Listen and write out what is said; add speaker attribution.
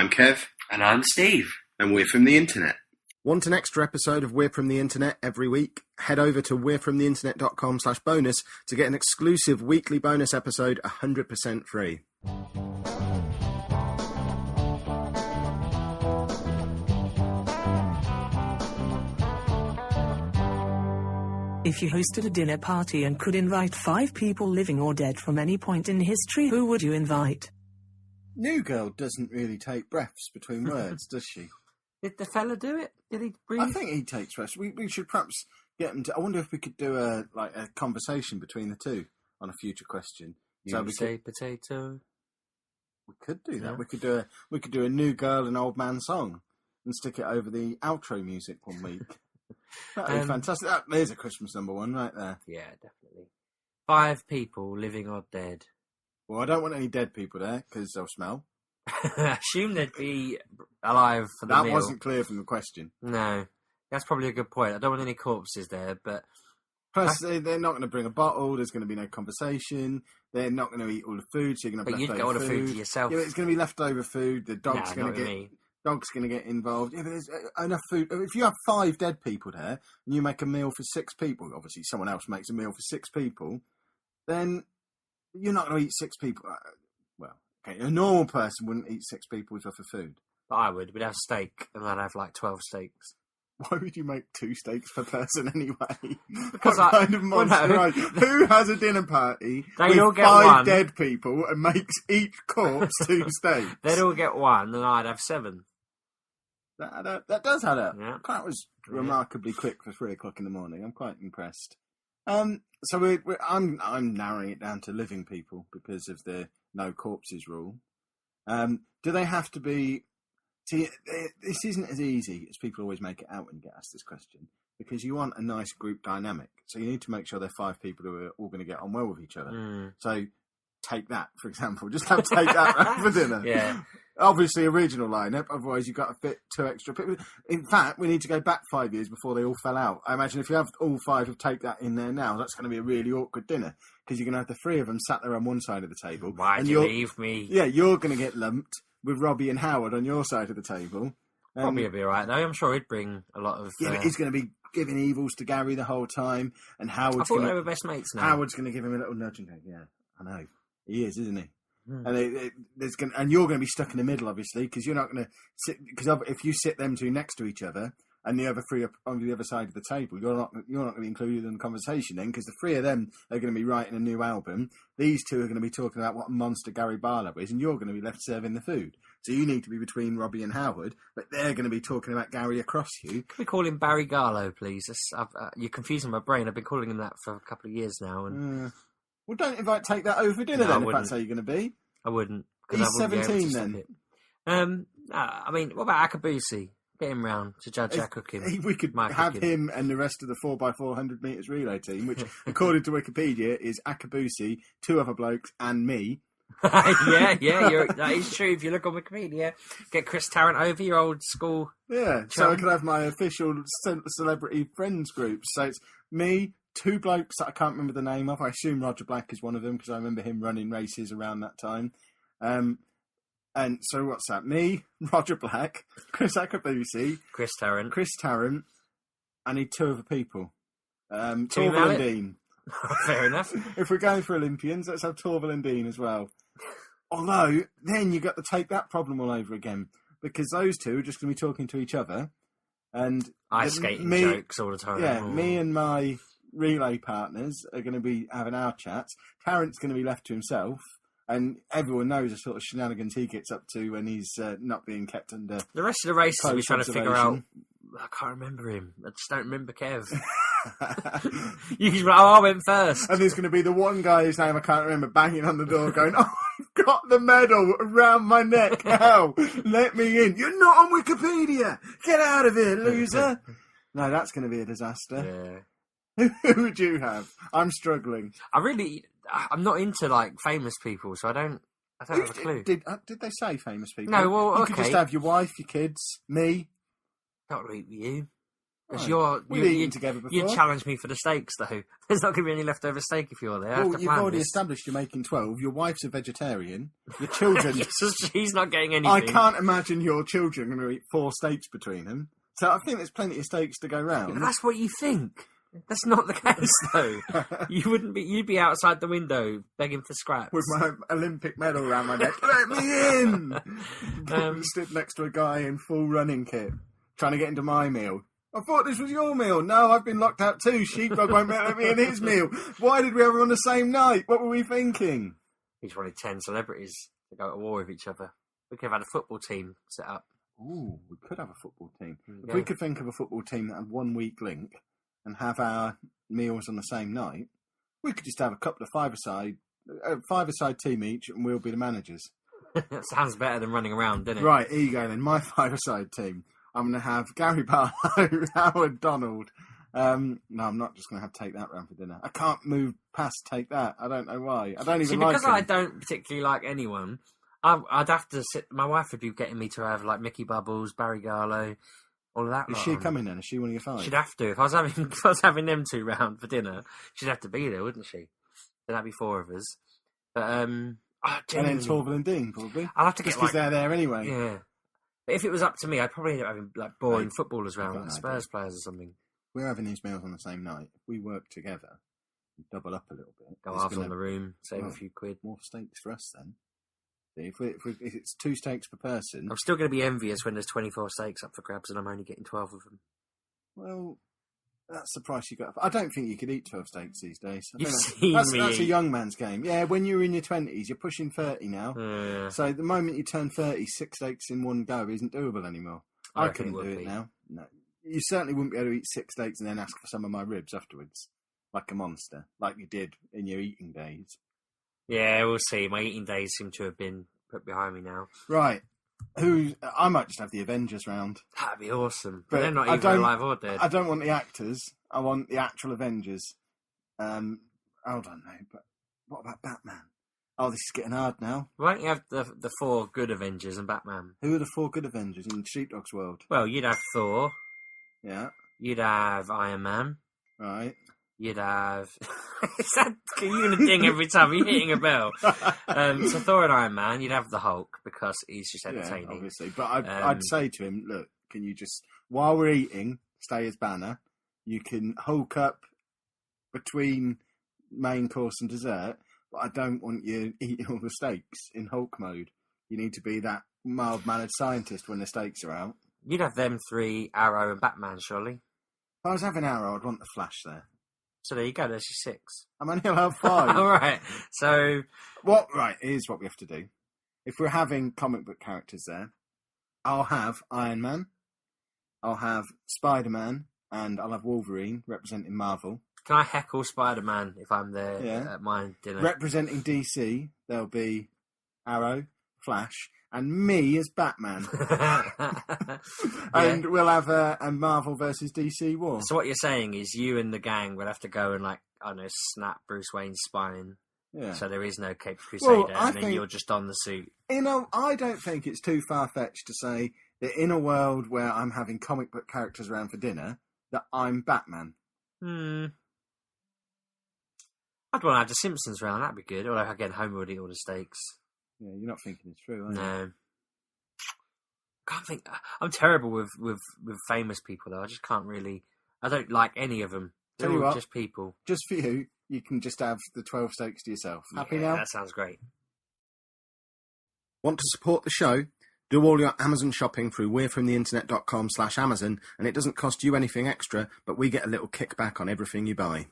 Speaker 1: I'm Kev.
Speaker 2: And I'm Steve.
Speaker 1: And we're from the internet.
Speaker 3: Want an extra episode of We're From The Internet every week? Head over to we'refromtheinternet.com/bonus to get an exclusive weekly bonus episode 100% free.
Speaker 4: If you hosted a dinner party and could invite 5 people living or dead from any point in history, who would you invite?
Speaker 3: New Girl doesn't really take breaths between words, does she?
Speaker 2: Did the fella do it? Did he breathe?
Speaker 3: I think he takes breaths. We should perhaps get him to... I wonder if we could do a conversation between the two on a future question.
Speaker 2: Potato.
Speaker 3: We could do that.
Speaker 2: Yeah.
Speaker 3: We could do a New Girl and Old Man song and stick it over the outro music one week. That'd be fantastic. There's a Christmas number one right there.
Speaker 2: Yeah, definitely. 5 people, living or dead.
Speaker 3: Well, I don't want any dead people there, because they'll smell.
Speaker 2: I assume they'd be alive for the meal.
Speaker 3: That wasn't clear from the question.
Speaker 2: No. That's probably a good point. I don't want any corpses there, but...
Speaker 3: Plus, they're not going to bring a bottle, there's going to be no conversation, they're not going to eat all the food, so you're going to have leftover food. But you'd get all the food
Speaker 2: to yourself.
Speaker 3: Yeah, but it's going to be leftover food, the dog's going to get involved. Yeah, but there's enough food. If you have 5 dead people there, and you make a meal for 6 people, obviously someone else makes a meal for 6 people, then you're not going to eat 6 people. Well, okay, a normal person wouldn't eat 6 people's worth of food.
Speaker 2: But I would. We'd have steak, and I'd have like 12 steaks.
Speaker 3: Why would you make 2 steaks per person anyway?
Speaker 2: Because
Speaker 3: what kind of monster? Right? Who has a dinner party with
Speaker 2: all get
Speaker 3: 5
Speaker 2: one.
Speaker 3: dead people and makes each corpse 2 steaks?
Speaker 2: They'd all get 1, and I'd have 7.
Speaker 3: That does add up.
Speaker 2: Yeah.
Speaker 3: That was remarkably quick for 3 o'clock in the morning. I'm quite impressed. So I'm narrowing it down to living people because of the no corpses rule. Do they have to be? See, this isn't as easy as people always make it out when you get asked this question, because you want a nice group dynamic. So you need to make sure they're 5 people who are all going to get on well with each other. So take that, for example. Just have take that round for dinner.
Speaker 2: Yeah.
Speaker 3: Obviously, original lineup. Otherwise, you've got to fit 2 extra people. In fact, we need to go back 5 years before they all fell out. I imagine if you have all 5 of Take That in there now, that's going to be a really awkward dinner, because you're going to have the 3 of them sat there on one side of the table.
Speaker 2: Why'd you leave me?
Speaker 3: Yeah, you're going to get lumped with Robbie and Howard on your side of the table.
Speaker 2: Robbie would be alright though. I'm sure he'd bring a lot of...
Speaker 3: Yeah, but he's going to be giving evils to Gary the whole time, and Howard's
Speaker 2: I thought they were best mates now.
Speaker 3: Howard's going to give him a little nudge and go, yeah, I know. He is, isn't he? And and you're going to be stuck in the middle, obviously, because you're not going to sit. Because if you sit them 2 next to each other, and the other 3 are on the other side of the table, you're not going to be included in the conversation then, because the 3 of them are going to be writing a new album. These 2 are going to be talking about what a monster Gary Barlow is, and you're going to be left serving the food. So you need to be between Robbie and Howard, but they're going to be talking about Gary across you.
Speaker 2: Can we call him Barry Garlow, please? You're confusing my brain. I've been calling him that for a couple of years now. And
Speaker 3: well, don't invite Take That over for dinner then, if that's how you're going to be.
Speaker 2: I wouldn't.
Speaker 3: He's 17 then.
Speaker 2: I mean, what about Akabusi? Get him round to judge our cooking.
Speaker 3: We could have him and the rest of the 4x400 metres relay team, which, according to Wikipedia, is Akabusi, 2 other blokes, and me.
Speaker 2: yeah, that is true. If you look on Wikipedia, get Chris Tarrant over, your old school.
Speaker 3: Yeah, so I could have my official celebrity friends group. So it's me, 2 blokes that I can't remember the name of. I assume Roger Black is one of them, because I remember him running races around that time. And so what's that? Me, Roger Black, Chris Akabusi,
Speaker 2: Chris Tarrant.
Speaker 3: I need 2 other people. Torval and Dean.
Speaker 2: Fair enough.
Speaker 3: If we're going for Olympians, let's have Torval and Dean as well. Although, then you've got to take that problem all over again, because those 2 are just going to be talking to each other. And
Speaker 2: ice skating jokes all the time.
Speaker 3: Yeah, me and my relay partners are going to be having our chats. Tarrant's going to be left to himself. And everyone knows the sort of shenanigans he gets up to when he's not being kept under.
Speaker 2: The rest of the race, we're trying to figure out. I can't remember him. I just don't remember Kev. You can, I went first.
Speaker 3: And there's going to be the one guy whose name I can't remember banging on the door going, "Oh, I've got the medal around my neck. How? Let me in. You're not on Wikipedia. Get out of here, loser." No, that's going to be a disaster.
Speaker 2: Yeah.
Speaker 3: Who would you have? I'm struggling.
Speaker 2: I'm not into like famous people, so I don't have a clue.
Speaker 3: Did they say famous people?
Speaker 2: No, well,
Speaker 3: you
Speaker 2: okay.
Speaker 3: could just have your wife, your kids, me.
Speaker 2: Not really you. Because
Speaker 3: We've eaten together before.
Speaker 2: You challenge me for the steaks, though. There's not going to be any leftover steak if you're there.
Speaker 3: Well, you've already established you're making 12. Your wife's a vegetarian. Your children...
Speaker 2: Yes, she's not getting anything.
Speaker 3: I can't imagine your children are going to eat 4 steaks between them. So I think there's plenty of steaks to go round.
Speaker 2: Yeah, that's what you think. That's not the case, though. You'd be outside the window begging for scraps.
Speaker 3: With my Olympic medal around my neck. Let me in! Stood next to a guy in full running kit, trying to get into my meal. I thought this was your meal. No, I've been locked out too. Sheepdog won't let me in his meal. Why did we have it on the same night? What were we thinking?
Speaker 2: Each wanted 10 celebrities to go to war with each other. We could have had a football team set up.
Speaker 3: Ooh, we could have a football team. If we could think of a football team that had 1 week link and have our meals on the same night, we could just have a couple of five-a-side team each, and we'll be the managers.
Speaker 2: That sounds better than running around, doesn't it?
Speaker 3: Right, here you go then. My five-a-side team. I'm going to have Gary Barlow, Howard Donald. No, I'm not just going to take that round for dinner. I can't move past take that. I don't know why. I don't even like
Speaker 2: because
Speaker 3: him.
Speaker 2: I don't particularly like anyone, I'd have to sit... My wife would be getting me to have, like, Mickey Bubbles, Barry Garlow, all of that.
Speaker 3: Is she coming then? Is she one of your 5?
Speaker 2: She'd have to. If I was having them 2 round for dinner, she'd have to be there, wouldn't she? Then that'd be 4 of us. But,
Speaker 3: and then Torval and Dean, probably.
Speaker 2: I'll have to get,
Speaker 3: because they're there anyway.
Speaker 2: Yeah. But if it was up to me, I'd probably end up having, like, boring footballers round, like Spurs players or something.
Speaker 3: We're having these meals on the same night. If we work together, double up a little bit.
Speaker 2: Go halves on the room, save a few quid.
Speaker 3: More steaks for us then. If it's 2 steaks per person...
Speaker 2: I'm still going to be envious when there's 24 steaks up for grabs and I'm only getting 12 of them.
Speaker 3: Well, that's the price you got. I don't think you could eat 12 steaks these days.
Speaker 2: That's
Speaker 3: a young man's game. Yeah, when you're in your 20s, you're pushing 30 now.
Speaker 2: Yeah.
Speaker 3: So the moment you turn 30, 6 steaks in one go isn't doable anymore. I couldn't do it now. No. You certainly wouldn't be able to eat 6 steaks and then ask for some of my ribs afterwards. Like a monster. Like you did in your eating days.
Speaker 2: Yeah, we'll see. My eating days seem to have been put behind me now.
Speaker 3: Right. I might just have the Avengers round.
Speaker 2: That'd be awesome. But they're not even alive or dead.
Speaker 3: I don't want the actors. I want the actual Avengers. I don't know, but what about Batman? Oh, this is getting hard now.
Speaker 2: Why don't you have the 4 good Avengers and Batman?
Speaker 3: Who are the 4 good Avengers in Sheepdog's world?
Speaker 2: Well, you'd have Thor.
Speaker 3: Yeah.
Speaker 2: You'd have Iron Man.
Speaker 3: Right.
Speaker 2: You'd have... You're going to ding every time you're hitting a bell. So Thor and Iron Man, you'd have the Hulk, because he's just entertaining.
Speaker 3: Yeah, obviously. But I'd say to him, look, can you just, while we're eating, stay as Banner, you can Hulk up between main course and dessert, but I don't want you eating all the steaks in Hulk mode. You need to be that mild-mannered scientist when the steaks are out.
Speaker 2: You'd have them 3, Arrow and Batman, surely.
Speaker 3: If I was having Arrow, I'd want the Flash there.
Speaker 2: So there you go, there's your 6.
Speaker 3: I'm only allowed 5.
Speaker 2: All right, so...
Speaker 3: Here's what we have to do. If we're having comic book characters there, I'll have Iron Man, I'll have Spider-Man, and I'll have Wolverine representing Marvel.
Speaker 2: Can I heckle Spider-Man if I'm there at my dinner?
Speaker 3: Representing DC, there'll be Arrow, Flash, and me as Batman. And we'll have a Marvel versus DC war.
Speaker 2: So what you're saying is you and the gang will have to go and, like, I don't know, snap Bruce Wayne's spine. Yeah. So there is no Caped Crusader, and then you're just on the suit.
Speaker 3: I don't think it's too far-fetched to say that in a world where I'm having comic book characters around for dinner, that I'm Batman.
Speaker 2: I'd want to have the Simpsons round, that'd be good. Although, again, Homer would eat all the steaks.
Speaker 3: Yeah, you're not thinking it's true, are you?
Speaker 2: No. Can't think. I'm terrible with famous people, though. I just can't really... I don't like any of them. They're all just people.
Speaker 3: Just for you, you can just have the 12 steaks to yourself. Happy now?
Speaker 2: That sounds great.
Speaker 3: Want to support the show? Do all your Amazon shopping through we'refromtheinternet.com/Amazon, and it doesn't cost you anything extra, but we get a little kickback on everything you buy.